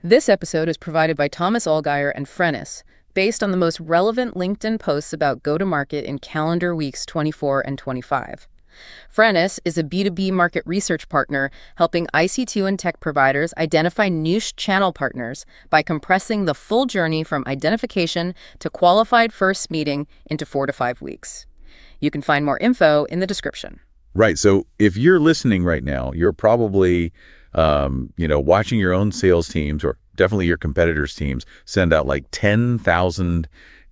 This episode is provided by Thomas Allgaier and Frennis, based on the most relevant LinkedIn posts about go-to-market in calendar weeks 24 and 25. Frennis is a B2B market research partner helping IC2 and tech providers identify niche channel partners by compressing the full journey from identification to qualified first meeting into 4 to 5 weeks. You can find more info in the description. Right. So if you're listening right now, you're probably watching your own sales teams or definitely your competitors' teams send out like 10,000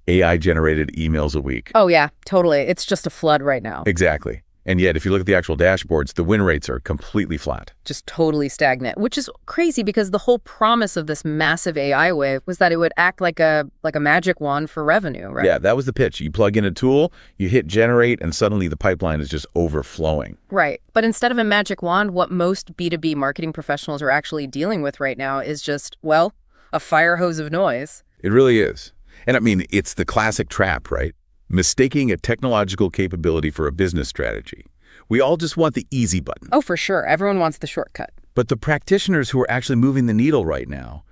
AI-generated emails a week. Oh, yeah, totally. It's just a flood right now. Exactly. And yet, if you look at the actual dashboards, the win rates are completely flat. Just totally stagnant, which is crazy because the whole promise of this massive AI wave was that it would act like a magic wand for revenue, right? Yeah, that was the pitch. You plug in a tool, you hit generate, and suddenly the pipeline is just overflowing. Right. But instead of a magic wand, what most B2B marketing professionals are actually dealing with right now is just, well, a fire hose of noise. It really is. And I mean, it's the classic trap, right? Mistaking a technological capability for a business strategy. We all just want the easy button. Oh, for sure. Everyone wants the shortcut. But the practitioners who are actually moving the needle right now,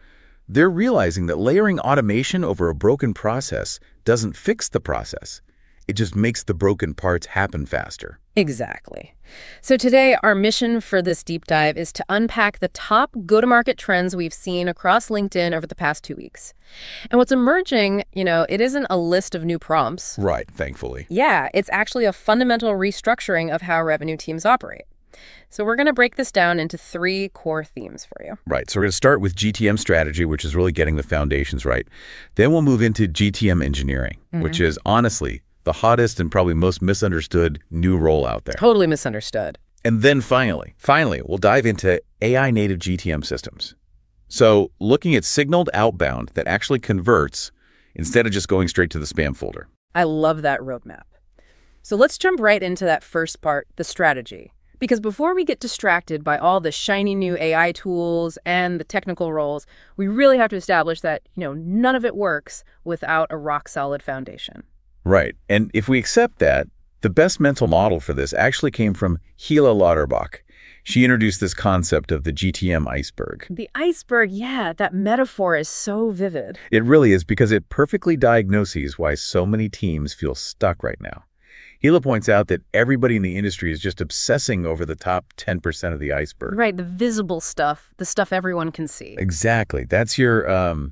they're realizing that layering automation over a broken process doesn't fix the process. It just makes the broken parts happen faster. Exactly. So today, our mission for this deep dive is to unpack the top go-to-market trends we've seen across LinkedIn over the past 2 weeks. And what's emerging, it isn't a list of new prompts. Right, thankfully. Yeah, it's actually a fundamental restructuring of how revenue teams operate. So we're going to break this down into 3 core themes for you. Right, so we're going to start with GTM strategy, which is really getting the foundations right. Then we'll move into GTM engineering, which is honestly the hottest and probably most misunderstood new role out there. Totally misunderstood. And then finally, we'll dive into AI-native GTM systems. So looking at signaled outbound that actually converts instead of just going straight to the spam folder. I love that roadmap. So let's jump right into that first part, the strategy. Because before we get distracted by all the shiny new AI tools and the technical roles, we really have to establish that, none of it works without a rock-solid foundation. Right. And if we accept that, the best mental model for this actually came from Hila Lauterbach. She introduced this concept of the GTM iceberg. The iceberg, yeah, that metaphor is so vivid. It really is because it perfectly diagnoses why so many teams feel stuck right now. Hila points out that everybody in the industry is just obsessing over the top 10% of the iceberg. Right, the visible stuff, the stuff everyone can see. Exactly. That's your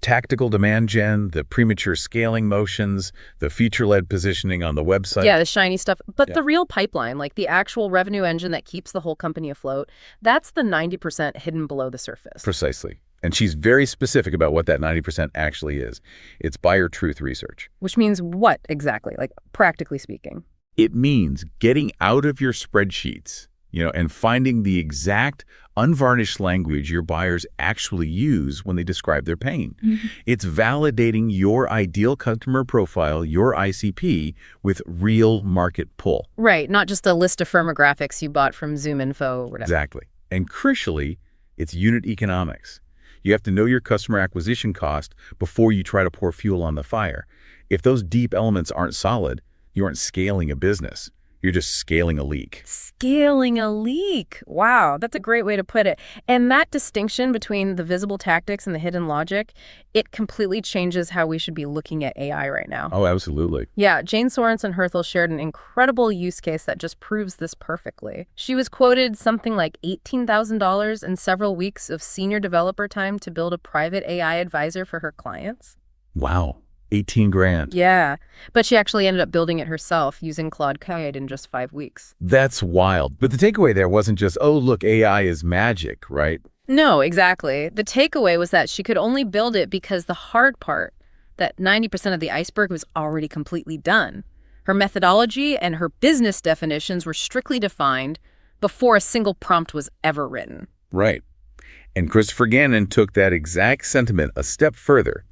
tactical demand gen, the premature scaling motions, the feature-led positioning on the website. Yeah, the shiny stuff. But the real pipeline, like the actual revenue engine that keeps the whole company afloat, that's the 90% hidden below the surface. Precisely. And she's very specific about what that 90% actually is. It's buyer truth research. Which means what exactly, like practically speaking? It means getting out of your spreadsheets, and finding the exact unvarnished language your buyers actually use when they describe their pain. It's validating your ideal customer profile, your ICP, with real market pull. Right, not just a list of firmographics you bought from ZoomInfo or whatever. Exactly. And crucially, it's unit economics. You have to know your customer acquisition cost before you try to pour fuel on the fire. If those deep elements aren't solid, you aren't scaling a business. You're just scaling a leak. Scaling a leak. Wow, that's a great way to put it. And that distinction between the visible tactics and the hidden logic, it completely changes how we should be looking at AI right now. Oh, absolutely. Yeah, Jane Sorensen-Herthel shared an incredible use case that just proves this perfectly. She was quoted something like $18,000 and several weeks of senior developer time to build a private AI advisor for her clients. Wow. 18 grand. Yeah, but she actually ended up building it herself using Claude Code in just 5 weeks. That's wild. But the takeaway there wasn't just, oh, look, AI is magic, right? No, exactly. The takeaway was that she could only build it because the hard part, that 90% of the iceberg, was already completely done. Her methodology and her business definitions were strictly defined before a single prompt was ever written. Right. And Christopher Gannon took that exact sentiment a step further.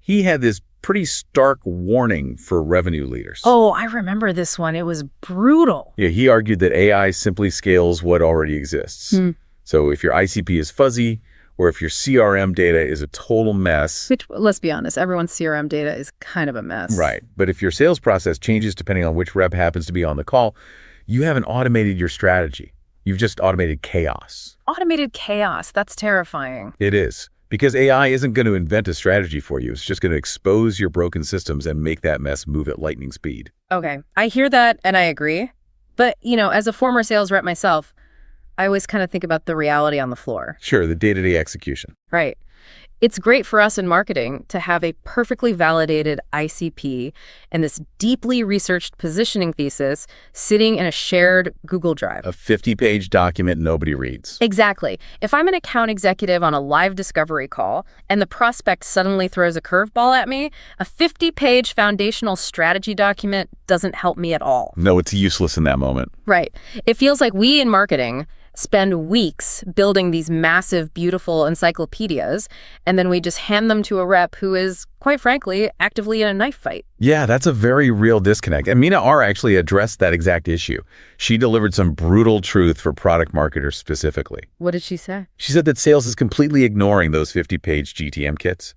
He had this pretty stark warning for revenue leaders. Oh, I remember this one. It was brutal. Yeah, he argued that AI simply scales what already exists. So if your ICP is fuzzy, or if your CRM data is a total mess. Which, let's be honest, everyone's CRM data is kind of a mess. Right. But if your sales process changes depending on which rep happens to be on the call, you haven't automated your strategy. You've just automated chaos. Automated chaos. That's terrifying. It is. Because AI isn't going to invent a strategy for you. It's just going to expose your broken systems and make that mess move at lightning speed. Okay, I hear that and I agree. But, as a former sales rep myself, I always kind of think about the reality on the floor. Sure, the day-to-day execution. Right. It's great for us in marketing to have a perfectly validated ICP and this deeply researched positioning thesis sitting in a shared Google Drive. A 50-page document nobody reads. Exactly. If I'm an account executive on a live discovery call and the prospect suddenly throws a curveball at me, a 50-page foundational strategy document doesn't help me at all. No, it's useless in that moment. Right. It feels like we in marketing spend weeks building these massive, beautiful encyclopedias, and then we just hand them to a rep who is, quite frankly, actively in a knife fight. Yeah, that's a very real disconnect. And Mina R. actually addressed that exact issue. She delivered some brutal truth for product marketers specifically. What did she say? She said that sales is completely ignoring those 50-page GTM kits.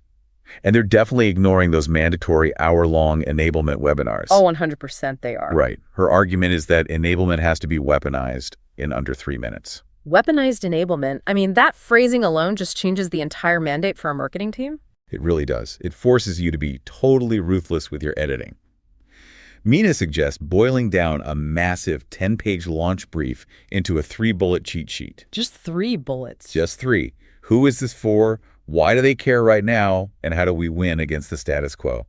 And they're definitely ignoring those mandatory hour-long enablement webinars. Oh, 100% they are. Right. Her argument is that enablement has to be weaponized in under 3 minutes. Weaponized enablement? I mean, that phrasing alone just changes the entire mandate for a marketing team? It really does. It forces you to be totally ruthless with your editing. Mina suggests boiling down a massive 10-page launch brief into a 3-bullet cheat sheet. Just 3 bullets. Just 3. Who is this for? Why do they care right now? And how do we win against the status quo?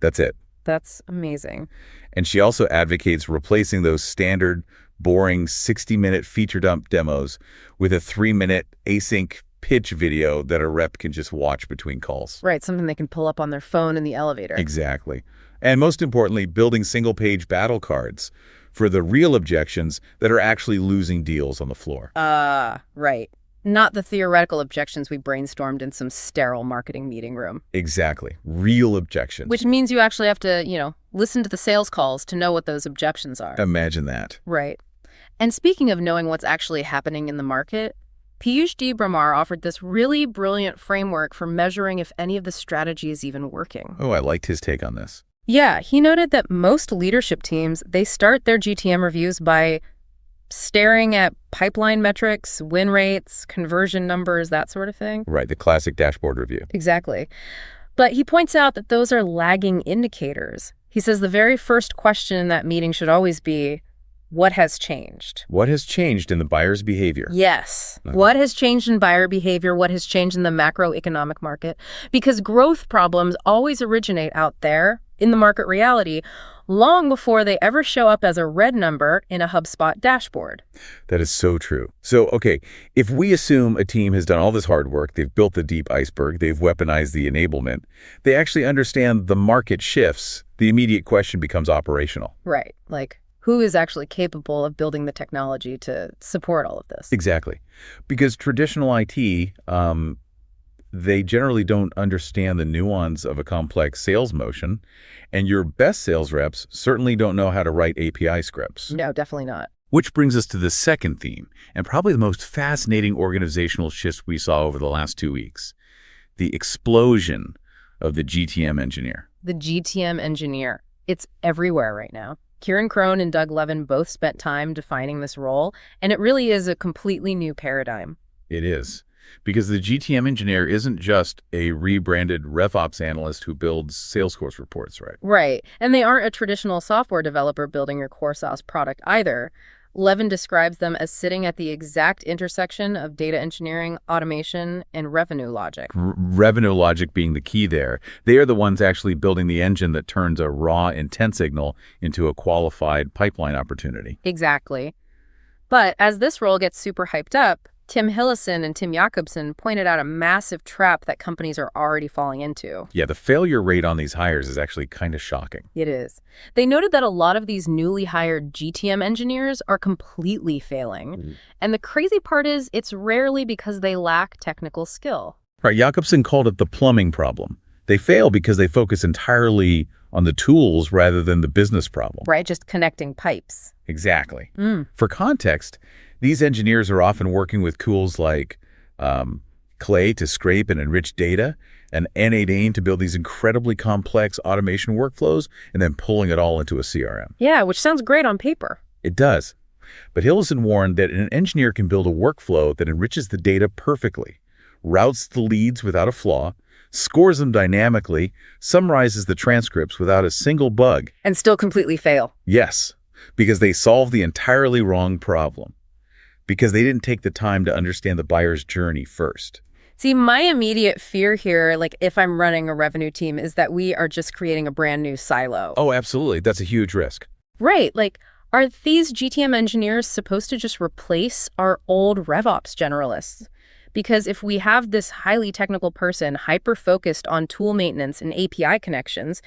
That's it. That's amazing. And she also advocates replacing those standard, boring 60-minute feature dump demos with a 3-minute async pitch video that a rep can just watch between calls. Right, something they can pull up on their phone in the elevator. Exactly. And most importantly, building single-page battle cards for the real objections that are actually losing deals on the floor. Right. Not the theoretical objections we brainstormed in some sterile marketing meeting room. Exactly. Real objections. Which means you actually have to, listen to the sales calls to know what those objections are. Imagine that. Right. And speaking of knowing what's actually happening in the market, Piyush D. Brahmar offered this really brilliant framework for measuring if any of the strategy is even working. Oh, I liked his take on this. Yeah, he noted that most leadership teams, they start their GTM reviews by staring at pipeline metrics, win rates, conversion numbers, that sort of thing. Right, the classic dashboard review. Exactly. But he points out that those are lagging indicators. He says the very first question in that meeting should always be, what has changed? What has changed in the buyer's behavior? Yes. What has changed in buyer behavior? What has changed in the macroeconomic market? Because growth problems always originate out there in the market reality long before they ever show up as a red number in a HubSpot dashboard. That is so true. So, okay, if we assume a team has done all this hard work, they've built the deep iceberg, they've weaponized the enablement, they actually understand the market shifts, the immediate question becomes operational. Right. Like, who is actually capable of building the technology to support all of this? Exactly. Because traditional IT, they generally don't understand the nuance of a complex sales motion, and your best sales reps certainly don't know how to write API scripts. No, definitely not. Which brings us to the second theme, and probably the most fascinating organizational shifts we saw over the last 2 weeks, the explosion of the GTM engineer. The GTM engineer. It's everywhere right now. Kieran Crone and Doug Levin both spent time defining this role, and it really is a completely new paradigm. It is. Because the GTM engineer isn't just a rebranded RevOps analyst who builds Salesforce reports, right? Right. And they aren't a traditional software developer building your core SaaS product either. Levin describes them as sitting at the exact intersection of data engineering, automation, and revenue logic. Revenue logic being the key there. They are the ones actually building the engine that turns a raw intent signal into a qualified pipeline opportunity. Exactly. But as this role gets super hyped up, Tim Hillison and Tim Jakobson pointed out a massive trap that companies are already falling into. Yeah, the failure rate on these hires is actually kind of shocking. It is. They noted that a lot of these newly hired GTM engineers are completely failing. And the crazy part is it's rarely because they lack technical skill. Right, Jakobson called it the plumbing problem. They fail because they focus entirely on the tools rather than the business problem. Right, just connecting pipes. Exactly. For context, these engineers are often working with tools like Clay to scrape and enrich data, and N8AIM to build these incredibly complex automation workflows, and then pulling it all into a CRM. Yeah, which sounds great on paper. It does. But Hillison warned that an engineer can build a workflow that enriches the data perfectly, routes the leads without a flaw, scores them dynamically, summarizes the transcripts without a single bug. And still completely fail. Yes, because they solved the entirely wrong problem. Because they didn't take the time to understand the buyer's journey first. See, my immediate fear here, like if I'm running a revenue team, is that we are just creating a brand new silo. Oh, absolutely. That's a huge risk. Right. Like, are these GTM engineers supposed to just replace our old RevOps generalists? Because if we have this highly technical person hyper-focused on tool maintenance and API connections,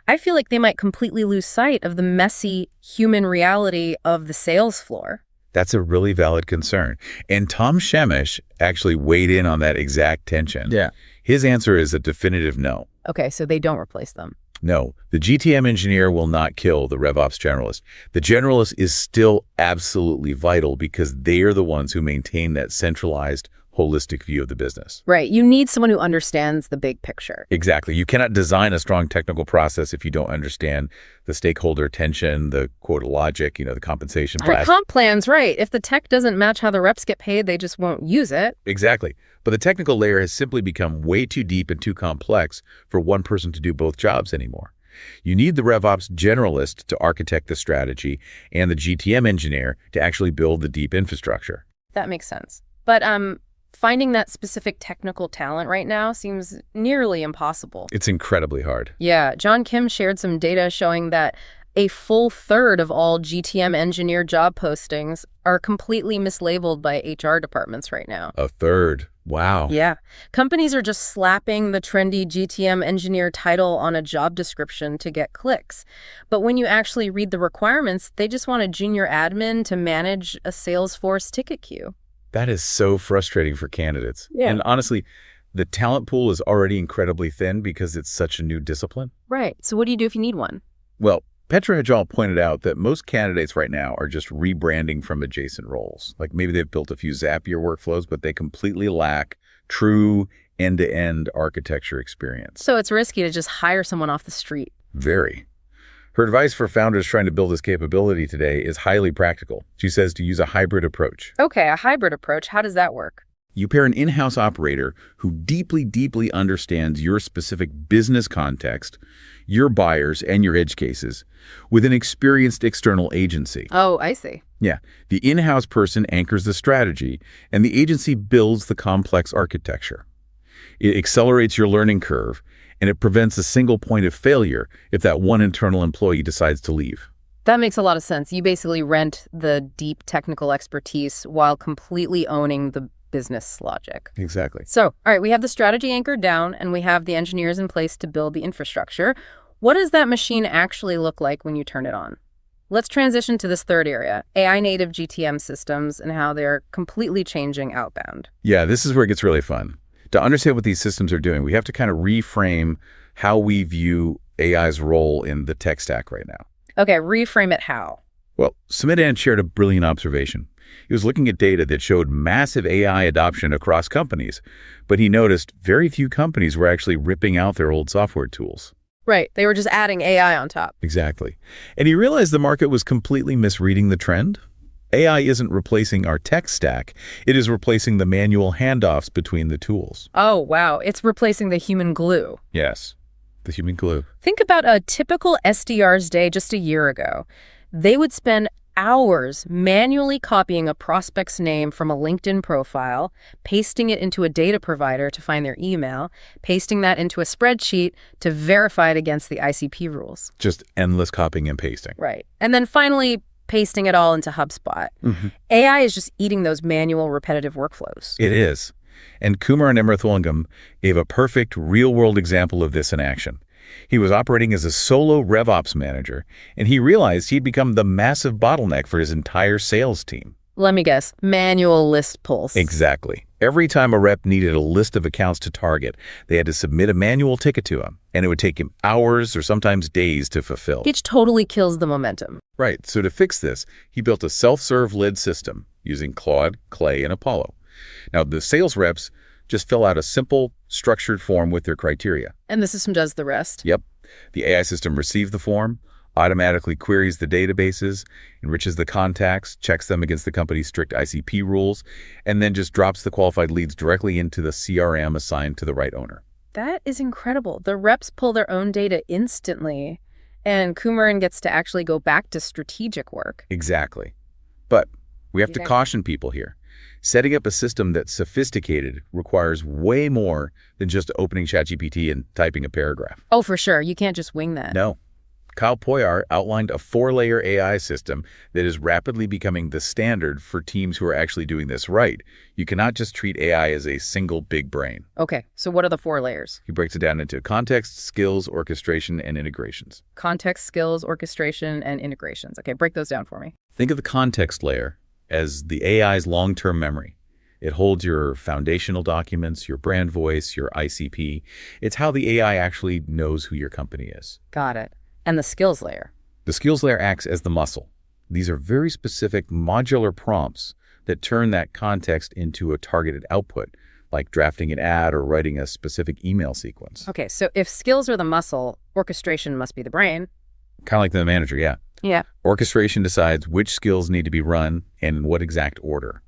I feel like they might completely lose sight of the messy human reality of the sales floor. That's a really valid concern. And Tom Shemish actually weighed in on that exact tension. Yeah. His answer is a definitive no. Okay, so they don't replace them. No, the GTM engineer will not kill the RevOps generalist. The generalist is still absolutely vital because they are the ones who maintain that centralized, holistic view of the business. Right. You need someone who understands the big picture. Exactly. You cannot design a strong technical process if you don't understand the stakeholder tension, the quota logic, the compensation Our plan. comp plans, right. If the tech doesn't match how the reps get paid, they just won't use it. Exactly. But the technical layer has simply become way too deep and too complex for one person to do both jobs anymore. You need the RevOps generalist to architect the strategy and the GTM engineer to actually build the deep infrastructure. That makes sense. But finding that specific technical talent right now seems nearly impossible. It's incredibly hard. Yeah, John Kim shared some data showing that a full third of all GTM engineer job postings are completely mislabeled by HR departments right now. A third. Wow. Yeah. Companies are just slapping the trendy GTM engineer title on a job description to get clicks. But when you actually read the requirements, they just want a junior admin to manage a Salesforce ticket queue. That is so frustrating for candidates. Yeah. And honestly, the talent pool is already incredibly thin because it's such a new discipline. Right. So what do you do if you need one? Well, Petra Hajal pointed out that most candidates right now are just rebranding from adjacent roles. Like maybe they've built a few Zapier workflows, but they completely lack true end-to-end architecture experience. So it's risky to just hire someone off the street. Very. Her advice for founders trying to build this capability today is highly practical. She says to use a hybrid approach. Okay, a hybrid approach. How does that work? You pair an in-house operator who deeply understands your specific business context, your buyers, and your edge cases with an experienced external agency. Oh, I see. Yeah, the in-house person anchors the strategy, and the agency builds the complex architecture. It accelerates your learning curve, and it prevents a single point of failure if that one internal employee decides to leave. That makes a lot of sense. You basically rent the deep technical expertise while completely owning the business logic. Exactly. So, all right, we have the strategy anchored down and we have the engineers in place to build the infrastructure. What does that machine actually look like when you turn it on? Let's transition to this third area, AI native GTM systems and how they're completely changing outbound. Yeah, this is where it gets really fun. To understand what these systems are doing, we have to kind of reframe how we view AI's role in the tech stack right now. Okay, reframe it how? Well, Samidan shared a brilliant observation. He was looking at data that showed massive AI adoption across companies, but he noticed very few companies were actually ripping out their old software tools. Right, they were just adding AI on top. Exactly. And he realized the market was completely misreading the trend. AI isn't replacing our tech stack. It is replacing the manual handoffs between the tools. Oh, wow, it's replacing the human glue. Yes, the human glue. Think about a typical SDR's day just a year ago. They would spend hours manually copying a prospect's name from a LinkedIn profile, pasting it into a data provider to find their email, pasting that into a spreadsheet to verify it against the ICP rules. Just endless copying and pasting. Right. And then finally, pasting it all into HubSpot. AI is just eating those manual, repetitive workflows. It is. And Kumar Namarthwangam gave a perfect real-world example of this in action. He was operating as a solo RevOps manager, and he realized he'd become the massive bottleneck for his entire sales team. Let me guess, manual list pulls. Exactly. Every time a rep needed a list of accounts to target, they had to submit a manual ticket to him, and it would take him hours or sometimes days to fulfill. Which totally kills the momentum. Right. So to fix this, he built a self-serve lead system using Claude, Clay, and Apollo. Now, the sales reps just fill out a simple, structured form with their criteria. And the system does the rest. Yep. The AI system receives the form, automatically queries the databases, enriches the contacts, checks them against the company's strict ICP rules, and then just drops the qualified leads directly into the CRM assigned to the right owner. That is incredible. The reps pull their own data instantly, and Kumaran gets to actually go back to strategic work. Exactly. But we have to caution people here. Setting up a system that's sophisticated requires way more than just opening ChatGPT and typing a paragraph. Oh, for sure. You can't just wing that. No. Kyle Poyar outlined a 4-layer AI system that is rapidly becoming the standard for teams who are actually doing this right. You cannot just treat AI as a single big brain. Okay, so what are the 4 layers? He breaks it down into context, skills, orchestration, and integrations. Context, skills, orchestration, and integrations. Okay, break those down for me. Think of the context layer as the AI's long-term memory. It holds your foundational documents, your brand voice, your ICP. It's how the AI actually knows who your company is. Got it. And the skills layer? The skills layer acts as the muscle. These are very specific modular prompts that turn that context into a targeted output, like drafting an ad or writing a specific email sequence. Okay, so if skills are the muscle, orchestration must be the brain. Kind of like the manager, yeah. Yeah. Orchestration decides which skills need to be run and in what exact order.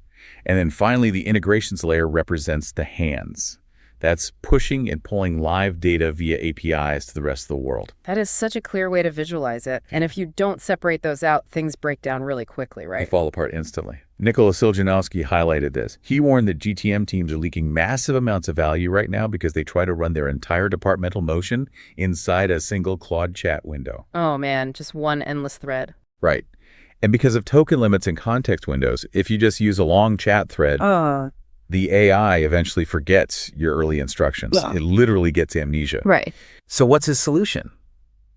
And then finally, the integrations layer represents the hands. That's pushing and pulling live data via APIs to the rest of the world. That is such a clear way to visualize it. And if you don't separate those out, things break down really quickly, right? They fall apart instantly. Nikola Siljanowski highlighted this. He warned that GTM teams are leaking massive amounts of value right now because they try to run their entire departmental motion inside a single Claude chat window. Oh man, just one endless thread. Right. And because of token limits and context windows, if you just use a long chat thread, the AI eventually forgets your early instructions. It literally gets amnesia. Right. So what's his solution?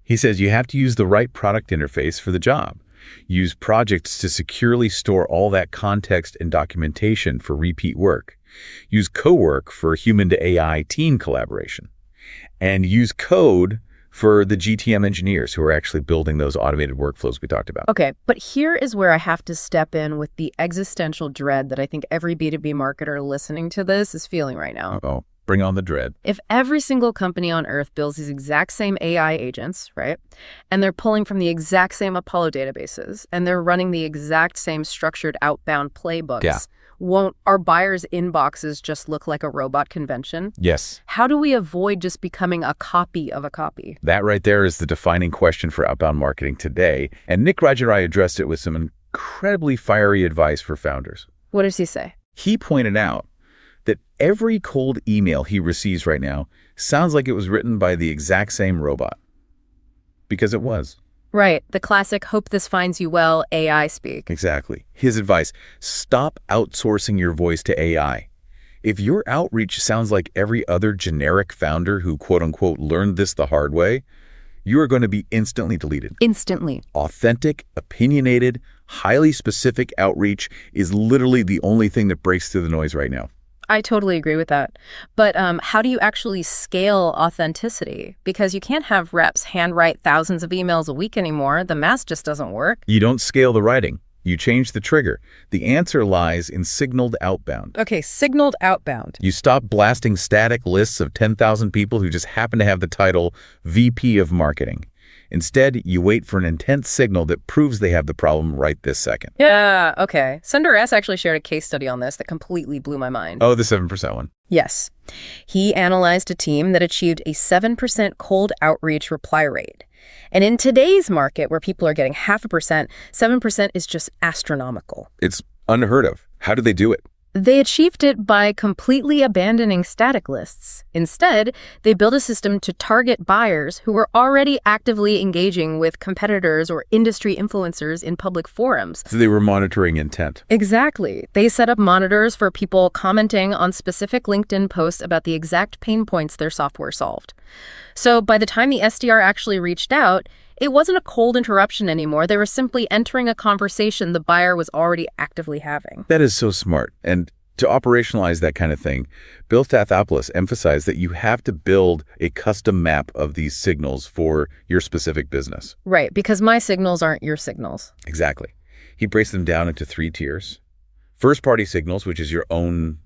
He says you have to use the right product interface for the job. Use projects to securely store all that context and documentation for repeat work. Use co-work for human-to-AI team collaboration. And use code for the GTM engineers who are actually building those automated workflows we talked about. Okay, but here is where I have to step in with the existential dread that I think every B2B marketer listening to this is feeling right now. Uh-oh. Bring on the dread. If every single company on earth builds these exact same AI agents, right, and they're pulling from the exact same Apollo databases, and they're running the exact same structured outbound playbooks, won't our buyers' inboxes just look like a robot convention? Yes. How do we avoid just becoming a copy of a copy? That right there is the defining question for outbound marketing today. And Nick Rajarai addressed it with some incredibly fiery advice for founders. What does he say? He pointed out that every cold email he receives right now sounds like it was written by the exact same robot. Because it was. Right. The classic, hope this finds you well, AI speak. Exactly. His advice, stop outsourcing your voice to AI. If your outreach sounds like every other generic founder who quote-unquote learned this the hard way, you are going to be instantly deleted. Instantly. Authentic, opinionated, highly specific outreach is literally the only thing that breaks through the noise right now. I totally agree with that. But how do you actually scale authenticity? Because you can't have reps handwrite thousands of emails a week anymore. The math just doesn't work. You don't scale the writing. You change the trigger. The answer lies in signaled outbound. Okay, signaled outbound. You stop blasting static lists of 10,000 people who just happen to have the title VP of Marketing. Instead, you wait for an intense signal that proves they have the problem right this second. Yeah, okay. Sundar S. actually shared a case study on this that completely blew my mind. Oh, the 7% one. Yes. He analyzed a team that achieved a 7% cold outreach reply rate. And in today's market, where people are getting 0.5%, 7% is just astronomical. It's unheard of. How do they do it? They achieved it by completely abandoning static lists. Instead, they built a system to target buyers who were already actively engaging with competitors or industry influencers in public forums. So they were monitoring intent. Exactly. They set up monitors for people commenting on specific LinkedIn posts about the exact pain points their software solved. So by the time the SDR actually reached out, it wasn't a cold interruption anymore. They were simply entering a conversation the buyer was already actively having. That is so smart. And to operationalize that kind of thing, Bill Stathopoulos emphasized that you have to build a custom map of these signals for your specific business. Right, because my signals aren't your signals. Exactly. He breaks them down into 3 tiers. First-party signals, which is your owned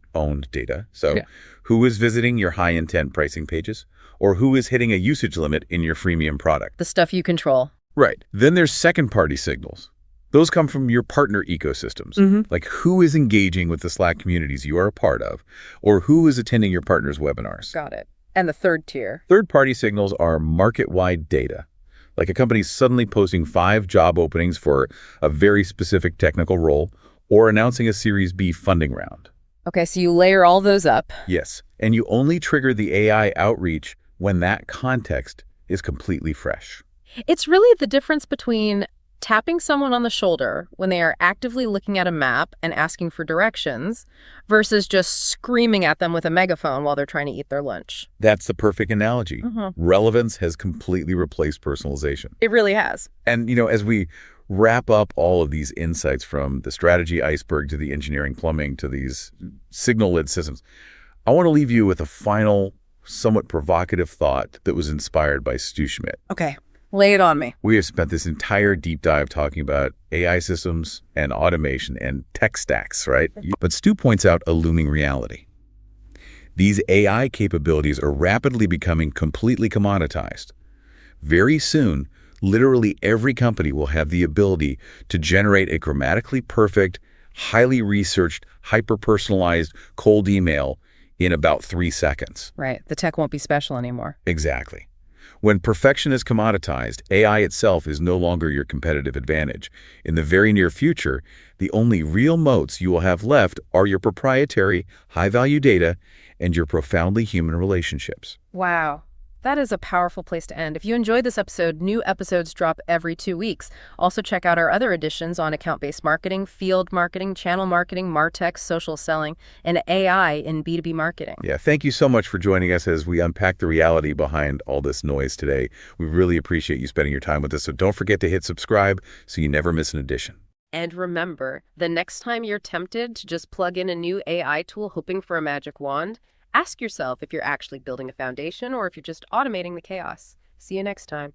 data. So who is visiting your high-intent pricing pages? Or who is hitting a usage limit in your freemium product? The stuff you control. Right. Then there's second-party signals. Those come from your partner ecosystems, like who is engaging with the Slack communities you are a part of, or who is attending your partner's webinars. Got it. And the third tier? Third-party signals are market-wide data, like a company suddenly posting 5 job openings for a very specific technical role, or announcing a Series B funding round. Okay, so you layer all those up. Yes, and you only trigger the AI outreach when that context is completely fresh. It's really the difference between tapping someone on the shoulder when they are actively looking at a map and asking for directions versus just screaming at them with a megaphone while they're trying to eat their lunch. That's the perfect analogy. Relevance has completely replaced personalization. It really has. And, as we wrap up all of these insights from the strategy iceberg to the engineering plumbing to these signal-led systems, I want to leave you with a final, somewhat provocative thought that was inspired by Stu Schmidt. Okay. Lay it on me. We have spent this entire deep dive talking about AI systems and automation and tech stacks, right? But Stu points out a looming reality. These AI capabilities are rapidly becoming completely commoditized. Very soon, literally every company will have the ability to generate a grammatically perfect, highly researched, hyper-personalized cold email in about 3 seconds. Right. The tech won't be special anymore. Exactly. When perfection is commoditized, AI itself is no longer your competitive advantage. In the very near future, the only real moats you will have left are your proprietary, high-value data and your profoundly human relationships. Wow. That is a powerful place to end. If you enjoyed this episode, new episodes drop every 2 weeks. Also check out our other editions on account-based marketing, field marketing, channel marketing, MarTech, social selling, and AI in B2B marketing. Yeah, thank you so much for joining us as we unpack the reality behind all this noise today. We really appreciate you spending your time with us, so don't forget to hit subscribe so you never miss an edition. And remember, the next time you're tempted to just plug in a new AI tool hoping for a magic wand, ask yourself if you're actually building a foundation or if you're just automating the chaos. See you next time.